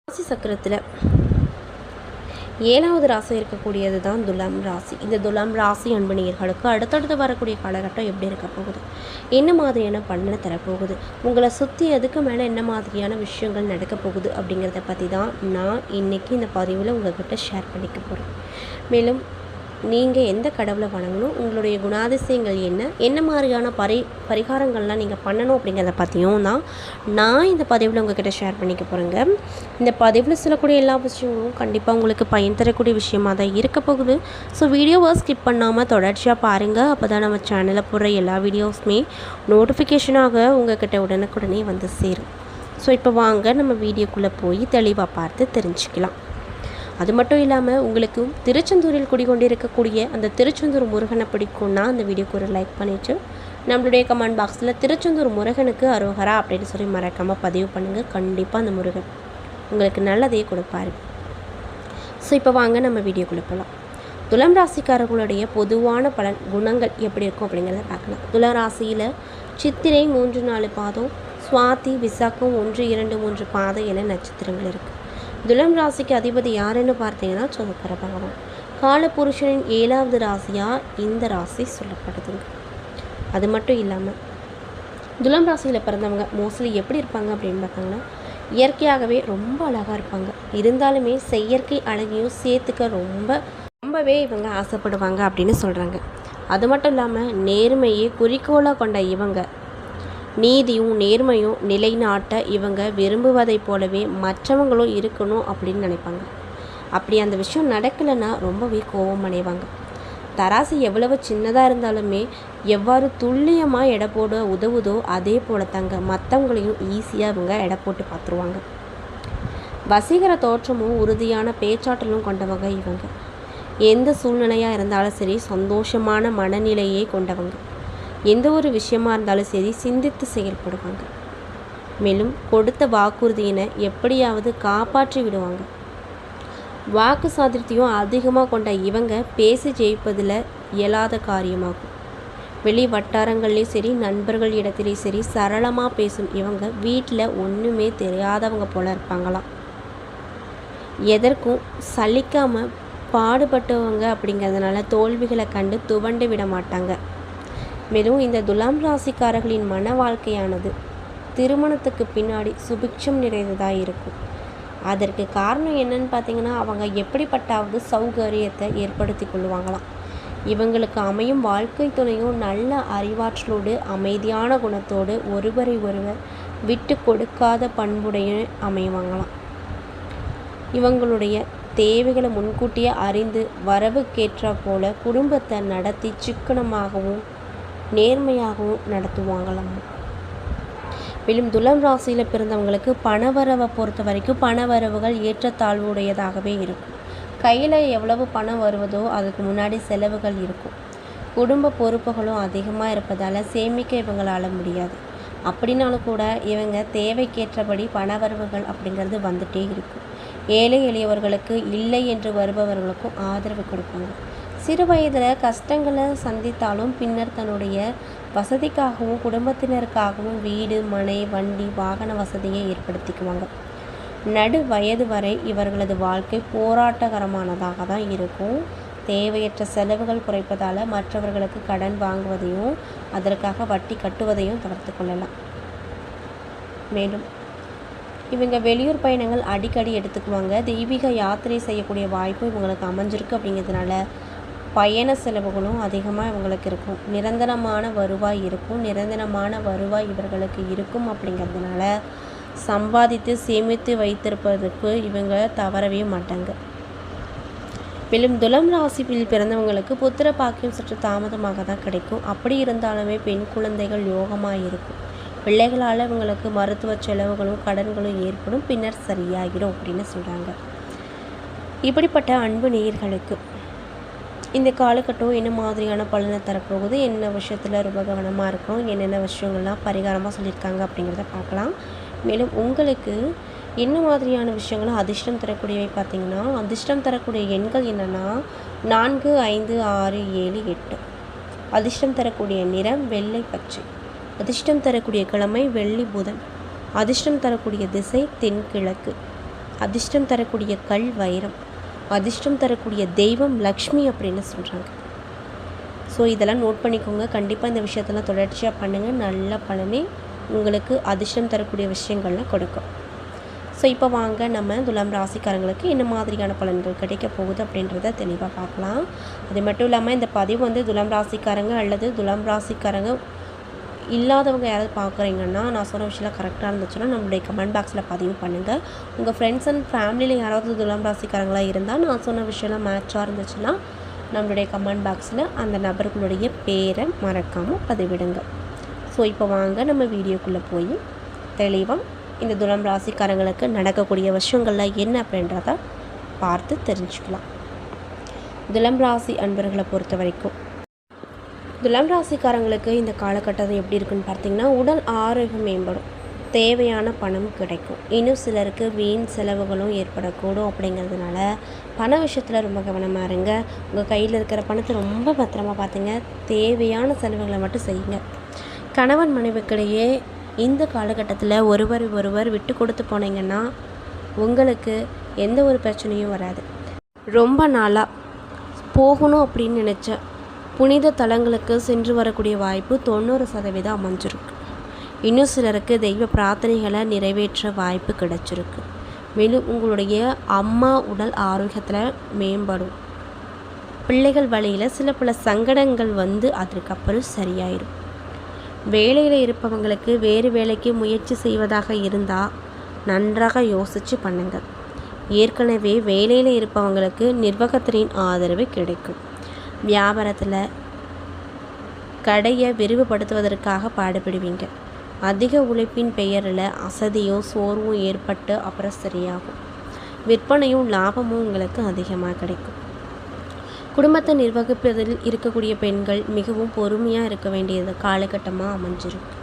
ராசி சக்கரத்தில் 7வது ராசி இருக்கக்கூடியது தான் துலாம் ராசி. இந்த துலாம் ராசி அன்பணியர்களுக்கு அடுத்தடுத்து வரக்கூடிய காலகட்டம் எப்படி இருக்க போகுது, என்ன மாதிரியான பலனை தரப்போகுது, உங்களை சுற்றி அதுக்கு மேலே என்ன மாதிரியான விஷயங்கள் நடக்க போகுது அப்படிங்கிறத பற்றி தான் நான் இன்றைக்கி இந்த பதிவில் உங்கள்கிட்ட ஷேர் பண்ணிக்க போகிறேன். மேலும் நீங்கள் எந்த கடவுளை வணங்கணும், உங்களுடைய குணாதிசயங்கள் என்ன மாதிரியான பரிகாரங்கள்லாம் நீங்கள் பண்ணணும் அப்படிங்கிறத பற்றியும் தான் நான் இந்த பதிவில் உங்கள்கிட்ட ஷேர் பண்ணிக்க போகிறேங்க. இந்த பதிவில் சொல்லக்கூடிய எல்லா விஷயங்களும் கண்டிப்பாக உங்களுக்கு பயன் தரக்கூடிய விஷயமாக தான் இருக்க போகுது. ஸோ வீடியோவை ஸ்கிப் பண்ணாமல் தொடர்ச்சியாக பாருங்கள். அப்போ தான் நம்ம சேனலில் போடுற எல்லா வீடியோஸுமே நோட்டிஃபிகேஷனாக உங்கள்கிட்ட உடனுக்குடனே வந்து சேரும். ஸோ இப்போ வாங்க நம்ம வீடியோக்குள்ளே போய் தெளிவாக பார்த்து தெரிஞ்சுக்கலாம். அது மட்டும் இல்லாமல் உங்களுக்கு திருச்செந்தூரில் குடிக்கொண்டிருக்கக்கூடிய அந்த திருச்செந்தூர் முருகனை பிடிக்கும்னா அந்த வீடியோக்கு ஒரு லைக் பண்ணிவிட்டு நம்மளுடைய கமெண்ட் பாக்ஸில் திருச்செந்தூர் முருகனுக்கு அரோகரா அப்படின்னு சொல்லி மறக்காமல் பதிவு பண்ணுங்கள். கண்டிப்பாக அந்த முருகன் உங்களுக்கு நல்லதையே கொடுப்பாரு. ஸோ இப்போ வாங்க நம்ம வீடியோக்குள்ளே போகலாம். துலாம் ராசிக்காரர்களுடைய பொதுவான பலன் குணங்கள் எப்படி இருக்கும் அப்படிங்கிறத பார்க்கலாம். துலாம் ராசியில் சித்திரை 3-4 பாதம், சுவாதி விசாகம் 1-2-3 பாதம் என நட்சத்திரங்கள் இருக்குது. துலாம் ராசிக்கு அதிபதி யாருன்னு பார்த்தீங்கன்னா சுக்கிர பகவான். காலபுருஷனின் 7வது ராசியாக இந்த ராசி சொல்லப்படுதுங்க. அது மட்டும் இல்லாமல் துலாம் ராசியில் பிறந்தவங்க மோஸ்ட்லி எப்படி இருப்பாங்க அப்படின்னு பார்த்தாங்கன்னா இயற்கையாகவே ரொம்ப அழகாக இருப்பாங்க. இருந்தாலுமே செயற்கை அழகையும் சேர்த்துக்க ரொம்பவே இவங்க ஆசைப்படுவாங்க அப்படின்னு சொல்கிறாங்க. அது மட்டும் இல்லாமல் நேர்மையை குறிக்கோளாக கொண்ட இவங்க நீதியும் நேர்மையும் நிலைநாட்ட இவங்க விரும்புவதைப் போலவே மற்றவங்களும் இருக்கணும் அப்படின்னு நினைப்பாங்க. அப்படி அந்த விஷயம் நடக்கலைன்னா ரொம்பவே கோபம் அடைவாங்க. தராசு எவ்வளவு சின்னதாக இருந்தாலுமே எவ்வாறு துல்லியமாக எடை போட உதவுதோ அதே போல தாங்க மற்றவங்களையும் ஈஸியாக இவங்க எடை போட்டு பார்த்துருவாங்க. வசீகர தோற்றமும் உறுதியான பேச்சாற்றலும் கொண்டவங்க இவங்க. எந்த சூழ்நிலையாக இருந்தாலும் சரி சந்தோஷமான மனநிலையே கொண்டவங்க. எந்த ஒரு விஷயமா இருந்தாலும் சரி சிந்தித்து செயல்படுவாங்க. மேலும் கொடுத்த வாக்குறுதியினை எப்படியாவது காப்பாற்றி விடுவாங்க. வாக்கு சாதுரியத்தையும் அதிகமாக கொண்ட இவங்க பேசி ஜெயிப்பதில் இயலாத காரியமாகும். வெளி வட்டாரங்கள்லேயும் சரி நண்பர்கள் இடத்துலையும் சரி சரளமாக பேசும் இவங்க வீட்டில் ஒன்றுமே தெரியாதவங்க போல இருப்பாங்களாம். எதற்கும் சலிக்காமல் பாடுபட்டவங்க அப்படிங்கிறதுனால தோல்விகளை கண்டு துவண்டு விட மாட்டாங்க. மேலும் இந்த துலாம் ராசிக்காரர்களின் மன வாழ்க்கையானது திருமணத்துக்கு பின்னாடி சுபிக்ஷம் நிறைந்ததாக இருக்கும். அதற்கு காரணம் என்னன்னு பார்த்தீங்கன்னா அவங்க எப்படிப்பட்டாவது சௌகரியத்தை ஏற்படுத்தி கொள்வாங்களாம். இவங்களுக்கு அமையும் வாழ்க்கை துணையும் நல்ல அறிவாற்றலோடு அமைதியான குணத்தோடு ஒருவரை ஒருவர் விட்டு கொடுக்காத பண்புடைய அமைவாங்களாம். இவங்களுடைய தேவைகளை முன்கூட்டியே அறிந்து வரவுக்கேற்ற போல குடும்பத்தை நடத்தி சிக்கனமாகவும் நேர்மையாகவும் நடத்துவாங்களாம். மேலும் துலாம் ராசியில் பிறந்தவங்களுக்கு பணவரவை பொறுத்த வரைக்கும் பணவரவுகள் ஏற்றத்தாழ்வுடையதாகவே இருக்கும். கையில் எவ்வளவு பணம் வருவதோ அதுக்கு முன்னாடி செலவுகள் இருக்கும். குடும்ப பொறுப்புகளும் அதிகமாக இருப்பதால் சேமிக்க இவங்களால முடியாது. அப்படின்னாலும் கூட இவங்க தேவைக்கேற்றபடி பணவரவுகள் அப்படிங்கிறது வந்துகிட்டே இருக்கும். ஏழை எளியவர்களுக்கு இல்லை என்று வருபவர்களுக்கும் ஆதரவு கொடுப்பாங்க. சிறு வயதில் கஷ்டங்களை சந்தித்தாலும் பின்னர் தன்னுடைய வசதிக்காகவும் குடும்பத்தினருக்காகவும் வீடு மனை வண்டி வாகன வசதியை ஏற்படுத்திக்குவாங்க. நடு வயது வரை இவர்களது வாழ்க்கை போராட்டகரமானதாக தான் இருக்கும். தேவையற்ற செலவுகள் குறைப்பதால் மற்றவர்களுக்கு கடன் வாங்குவதையும் அதற்காக வட்டி கட்டுவதையும் தவிர்த்து கொள்ளலாம். மேலும் இவங்க வெளியூர் பயணங்கள் அடிக்கடி எடுத்துக்குவாங்க. தெய்வீக யாத்திரை செய்யக்கூடிய வாய்ப்பு இவங்களுக்கு அமைஞ்சிருக்கு. அப்படிங்கிறதுனால பயண செலவுகளும் அதிகமாக இவங்களுக்கு இருக்கும். நிரந்தரமான வருவாய் இவர்களுக்கு இருக்கும். அப்படிங்கிறதுனால சம்பாதித்து சேமித்து வைத்திருப்பதற்கு இவங்க தவறவே மாட்டாங்க. மேலும் துலாம் ராசியில் பிறந்தவங்களுக்கு புத்திர பாக்கியம் சற்று தாமதமாக தான் கிடைக்கும். அப்படி இருந்தாலுமே பெண் குழந்தைகள் யோகமாக இருக்கும். பிள்ளைகளால் இவங்களுக்கு மருத்துவ செலவுகளும் கடன்களும் ஏற்படும், பின்னர் சரியாகிடும் அப்படின்னு சொல்கிறாங்க. இப்படிப்பட்ட அன்பு நேயர்களுக்கு இந்த காலகட்டம் என்ன மாதிரியான பலனை தரப்போகுது, என்ன விஷயத்தில் ரொம்ப கவனமாக இருக்கும், என்னென்ன விஷயங்கள்லாம் பரிகாரமாக சொல்லியிருக்காங்க அப்படிங்கிறத பார்க்கலாம். மேலும் உங்களுக்கு என்ன மாதிரியான விஷயங்களும் அதிர்ஷ்டம் தரக்கூடியவை பார்த்திங்கன்னா அதிர்ஷ்டம் தரக்கூடிய எண்கள் என்னென்னா 4, 5, 6, 7, 8. அதிர்ஷ்டம் தரக்கூடிய நிறம் வெள்ளை பச்சை. அதிர்ஷ்டம் தரக்கூடிய கிழமை வெள்ளி புதன். அதிர்ஷ்டம் தரக்கூடிய திசை தென்கிழக்கு. அதிர்ஷ்டம் தரக்கூடிய கல் வைரம், அதிர்ஷ்டம் தரக்கூடிய தெய்வம் லக்ஷ்மி அப்படின்னு சொல்கிறாங்க. ஸோ இதெல்லாம் நோட் பண்ணிக்கோங்க. கண்டிப்பாக இந்த விஷயத்தெல்லாம் தொடர்ச்சியாக பண்ணுங்கள். நல்ல பலனே உங்களுக்கு அதிர்ஷ்டம் தரக்கூடிய விஷயங்கள்லாம் கொடுக்கும். ஸோ இப்போ வாங்க நம்ம துலாம் ராசிக்காரங்களுக்கு என்ன மாதிரியான பலன்கள் கிடைக்க போகுது அப்படின்றத தெளிவாக பார்க்கலாம். அது மட்டும் இல்லாமல் இந்த பதிவு வந்து துலாம் ராசிக்காரங்க அல்லது துலாம் ராசிக்காரங்க இல்லாதவங்க யாராவது பார்க்குறீங்கன்னா, நான் சொன்ன விஷயம் கரெக்டாக இருந்துச்சுன்னா நம்மளுடைய கமெண்ட் பாக்ஸில் பதிவு பண்ணுங்கள். உங்கள் ஃப்ரெண்ட்ஸ் அண்ட் ஃபேமிலியில் யாராவது துலாம் ராசிக்காரங்களாக இருந்தால் நான் சொன்ன விஷயம்லாம் மேட்சாக இருந்துச்சுன்னா நம்மளுடைய கமெண்ட் பாக்ஸில் அந்த நபர்களுடைய பேரை மறக்காமல் பதிவிடுங்க. ஸோ இப்போ வாங்க நம்ம வீடியோக்குள்ளே போய் தெளிவாக இந்த துலாம் ராசிக்காரங்களுக்கு நடக்கக்கூடிய விஷயங்கள்லாம் என்ன அப்படின்றத பார்த்து தெரிஞ்சுக்கலாம். துலாம் ராசி அன்பர்களை பொறுத்த வரைக்கும் துலாம் ராசிக்காரங்களுக்கு இந்த காலகட்டம் எப்படி இருக்குன்னு பார்த்தீங்கன்னா, உடல் ஆரோக்கியம் மேம்படும், தேவையான பணம் கிடைக்கும். இன்னும் சிலருக்கு வீண் செலவுகளும் ஏற்படக்கூடும். அப்படிங்கிறதுனால பண விஷயத்தில் ரொம்ப கவனமாக இருங்க. உங்கள் கையில் இருக்கிற பணத்தை ரொம்ப பத்திரமா பார்த்துங்க. தேவையான செலவுகளை மட்டும் செய்யுங்க. கணவன் மனைவிக்கிடையே இந்த காலகட்டத்தில் ஒருவர் விட்டு கொடுத்து போனீங்கன்னா உங்களுக்கு எந்த ஒரு பிரச்சனையும் வராது. ரொம்ப நாளாக போகணும் அப்படின்னு நினச்ச புனித தலங்களுக்கு சென்று வரக்கூடிய வாய்ப்பு 90% அமைஞ்சிருக்கு. இன்னும் சிலருக்கு தெய்வ பிரார்த்தனைகளை நிறைவேற்ற வாய்ப்பு கிடைச்சிருக்கு. மேலும் உங்களுடைய அம்மா உடல் ஆரோக்கியத்தில் மேம்படும். பிள்ளைகள் வழியில் சில பல சங்கடங்கள் வந்து அதுக்கப்புறம் சரியாயிடும். வேலையில் இருப்பவங்களுக்கு வேறு வேலைக்கு முயற்சி செய்வதாக இருந்தால் நன்றாக யோசித்து பண்ணுங்கள். ஏற்கனவே வேலையில் இருப்பவங்களுக்கு நிர்வாகத்தின் ஆதரவு கிடைக்கும். வியாபாரத்தில் கடையை விரிவுபடுத்துவதற்காக பாடுபடுவீங்க. அதிக உழைப்பின் பெயரில் அசதியும் சோர்வும் ஏற்பட்டு அப்புறம் சரியாகும். விற்பனையும் லாபமும் உங்களுக்கு அதிகமாக கிடைக்கும். குடும்பத்தை நிர்வகிப்பதில் இருக்கக்கூடிய பெண்கள் மிகவும் பொறுமையாக இருக்க வேண்டியது காலகட்டமாக அமைஞ்சிருக்கு.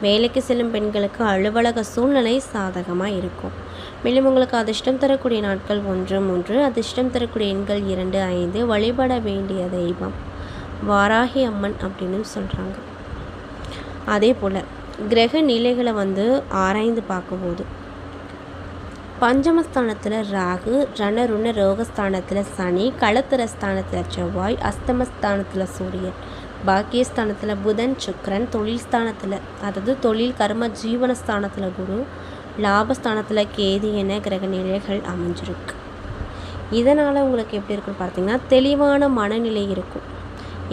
வேலைக்கு செல்லும் பெண்களுக்கு அலுவலக சூழ்நிலை சாதகமாக இருக்கும். மேலும் உங்களுக்கு அதிர்ஷ்டம் தரக்கூடிய நாட்கள் 1, 3, அதிர்ஷ்டம் தரக்கூடிய எண்கள் 2, 5. வழிபட வேண்டிய தெய்வம் வாராகி அம்மன் அப்படின்னு சொல்கிறாங்க. அதே போல் கிரக நிலைகளை ஆராய்ந்து பார்க்கும்போது பஞ்சமஸ்தானத்தில் ராகு, ரணருண ரோகஸ்தானத்தில் சனி, களத்திரஸ்தானத்தில் செவ்வாய், அஸ்தமஸ்தானத்தில் சூரியன், பாக்கியஸ்தானத்தில் புதன், சுக்கிரன், தொழில் ஸ்தானத்தில் அதாவது தொழில் கர்ம ஜீவனஸ்தானத்தில் குரு, லாபஸ்தானத்தில் கேது என கிரக நிலைகள் அமைஞ்சிருக்கு. இதனால் உங்களுக்கு எப்படி இருக்குன்னு பார்த்தீங்கன்னா, தெளிவான மனநிலை இருக்கும்.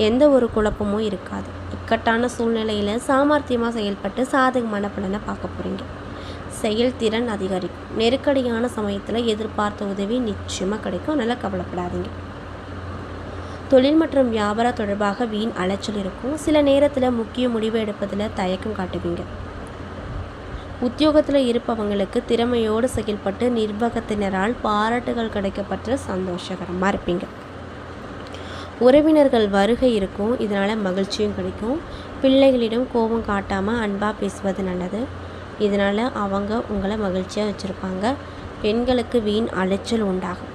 எந்த ஒரு குழப்பமும் இருக்காது. இக்கட்டான சூழ்நிலையில் சாமர்த்தியமாக செயல்பட்டு சாதகமான பலனை பார்க்க போகிறீங்க. செயல்திறன் அதிகரிக்கும். நெருக்கடியான சமயத்தில் எதிர்பார்த்த உதவி நிச்சயமாக கிடைக்கும். நல்லா கவலைப்படாதீங்க. தொழில் மற்றும் வியாபாரம் தொடர்பாக வீண் அலைச்சல் இருக்கும். சில நேரத்தில் முக்கிய முடிவு எடுப்பதில் தயக்கம் காட்டுவீங்க. உத்தியோகத்தில் இருப்பவங்களுக்கு திறமையோடு செயல்பட்டு நிர்வாகத்தினரால் பாராட்டுகள் கிடைக்கப்பட்ட சந்தோஷகரமாக இருப்பீங்க. உறவினர்கள் வருகை இருக்கும். இதனால் மகிழ்ச்சியும் கிடைக்கும். பிள்ளைகளிடம் கோபம் காட்டாமல் அன்பாக பேசுவது நல்லது. இதனால் அவங்க உங்களை மகிழ்ச்சியாக வச்சுருப்பாங்க. பெண்களுக்கு வீண் அலைச்சல் உண்டாகும்.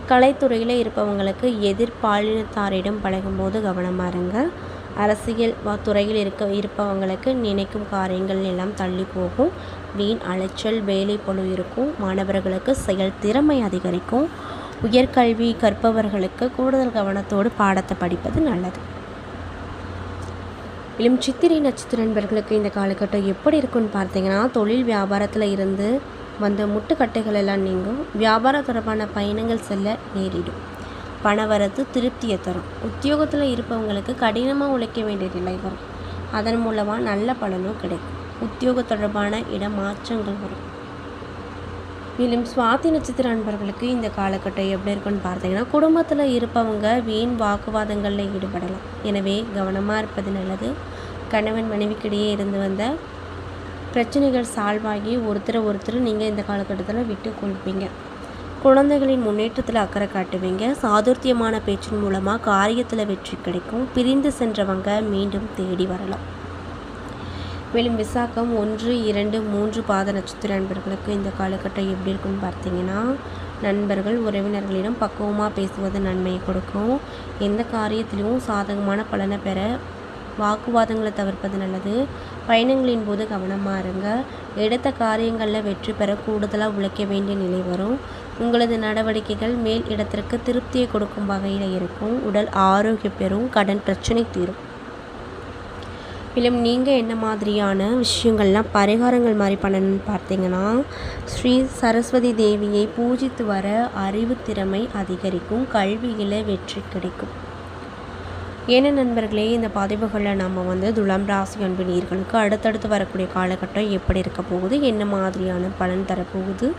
கலைத்துறையில் இருப்பவங்களுக்கு எதிர்பாலினத்தாரிடம் பழகும்போது கவனமாக இருங்க. அரசியல் துறையில் இருப்பவங்களுக்கு நினைக்கும் காரியங்கள் எல்லாம் தள்ளி போகும். வீண் அலைச்சல் வேலை பளு இருக்கும். மாணவர்களுக்கு செயல் திறமை அதிகரிக்கும். உயர்கல்வி கற்பவர்களுக்கு கூடுதல் கவனத்தோடு பாடத்தை படிப்பது நல்லது. மேலும் சித்திரை நட்சத்திர நண்பர்களுக்கு இந்த காலகட்டம் எப்படி இருக்குன்னு பார்த்தீங்கன்னா, தொழில் வியாபாரத்தில் இருந்து வந்த முட்டுக்கட்டைகள் எல்லாம் நீங்கும். வியாபாரம் தொடர்பான பயணங்கள் செல்ல நேரிடும். பணவரத்து திருப்தியை தரும். உத்தியோகத்தில் இருப்பவங்களுக்கு கடினமாக உழைக்க வேண்டிய நிலை வரும். அதன் மூலமாக நல்ல பலனும் கிடைக்கும். உத்தியோக தொடர்பான இடமாற்றங்கள் வரும். மேலும் சுவாதி நட்சத்திர நண்பர்களுக்கு இந்த காலகட்டம் எப்படி இருக்குன்னு பார்த்தீங்கன்னா, குடும்பத்தில் இருப்பவங்க வீண் வாக்குவாதங்களில் ஈடுபடலாம். எனவே கவனமாக இருப்பது நல்லது. கணவன் மனைவிக்கிடையே இருந்து வந்த பிரச்சனைகள் சால்வ் ஆகி ஒருத்தர் நீங்கள் இந்த காலகட்டத்தில் விட்டு கொடுப்பீங்க. குழந்தைகளின் முன்னேற்றத்தில் அக்கறை காட்டுவீங்க. சாதுர்த்தியமான பேச்சின் மூலமாக காரியத்தில் வெற்றி கிடைக்கும். பிரிந்து சென்றவங்க மீண்டும் தேடி வரலாம். மேலும் விசாகம் 1, 2, 3 பாத நட்சத்திர நண்பர்களுக்கு இந்த காலகட்டம் எப்படி இருக்குன்னு பார்த்தீங்கன்னா, நண்பர்கள் உறவினர்களிடம் பக்குவமாக பேசுவது நன்மையை கொடுக்கும். எந்த காரியத்திலும் சாதகமான பலனை பெற வாக்குவாதங்களை தவிர்ப்பது நல்லது. பயணங்களின் போது கவனமாக இருங்க. எடுத்த காரியங்களில் வெற்றி பெற கூடுதலாக உழைக்க வேண்டிய நிலை வரும். உங்களது நடவடிக்கைகள் மேல் இடத்திற்கு திருப்தியை கொடுக்கும் வகையில் இருக்கும். உடல் ஆரோக்கியம் பெறும். கடன் பிரச்சனை தீரும். மேலும் நீங்கள் என்ன மாதிரியான விஷயங்கள்லாம் பரிகாரங்கள் மாதிரி பண்ணணும்னு பார்த்தீங்கன்னா, ஸ்ரீ சரஸ்வதி தேவியை பூஜித்து வர அறிவு திறமை அதிகரிக்கும். கல்வியில் வெற்றி கிடைக்கும். ஏன்னா நண்பர்களே, இந்த பதிவுகளில் நம்ம துலாம் ராசி அன்பினியர்களுக்கு அடுத்தடுத்து வரக்கூடிய காலகட்டம் எப்படி இருக்க போகுது, என்ன மாதிரியான பலன் தரப்போகுது,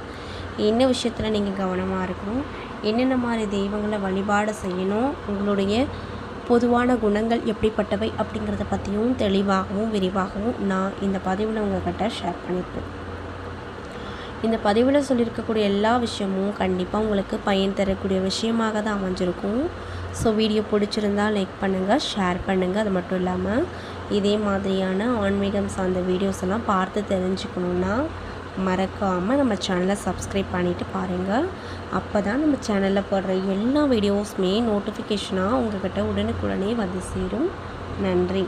என்ன விஷயத்தில் நீங்கள் கவனமாக இருக்கணும், என்னென்ன மாதிரி தெய்வங்களை வழிபாடு செய்யணும், உங்களுடைய பொதுவான குணங்கள் எப்படிப்பட்டவை அப்படிங்கிறத பற்றியும் தெளிவாகவும் விரிவாகவும் நான் இந்த பதிவில் உங்கள்கிட்ட ஷேர் பண்ணியிருப்பேன். இந்த பதிவில் சொல்லியிருக்கக்கூடிய எல்லா விஷயமும் கண்டிப்பாக உங்களுக்கு பயன் தரக்கூடிய விஷயமாக தான் அமைஞ்சிருக்கும். ஸோ வீடியோ பிடிச்சிருந்தால் லைக் பண்ணுங்கள், ஷேர் பண்ணுங்கள். அது மட்டும் இல்லாமல் இதே மாதிரியான ஆன்மீகம் சார்ந்த வீடியோஸ் எல்லாம் பார்த்து தெரிஞ்சுக்கணுன்னா மறக்காமல் நம்ம சேனலை சப்ஸ்கிரைப் பண்ணிவிட்டு பாருங்கள். அப்போ தான் நம்ம சேனலில் போடுற எல்லா வீடியோஸுமே நோட்டிஃபிகேஷனாக உங்கள்கிட்ட உடனுக்குடனே வந்து சேரும். நன்றி.